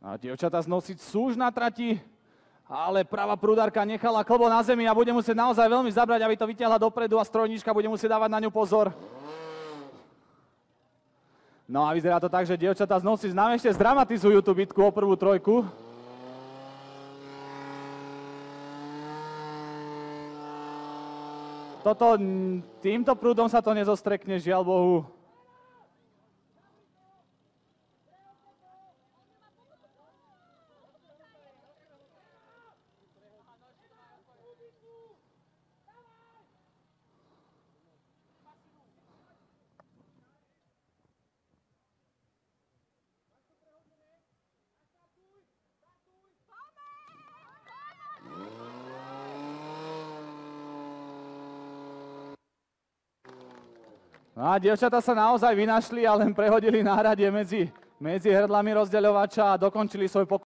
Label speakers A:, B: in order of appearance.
A: A dievčatá z Nosic sú už na trati, ale pravá prúdarka nechala klbo na zemi a bude musieť naozaj veľmi zabrať, aby to vytiahla dopredu a strojníčka bude musieť dávať na ňu pozor. No a vyzerá to tak, že dievčatá z Nosic nám ešte zdramatizujú tú bitku o prvú trojku. Týmto prúdom sa to nezostrekne, žiaľ Bohu. No a dievčatá sa naozaj vynašli a len prehodili náradie medzi hrdlami rozdeľovača a dokončili svoj pokoj.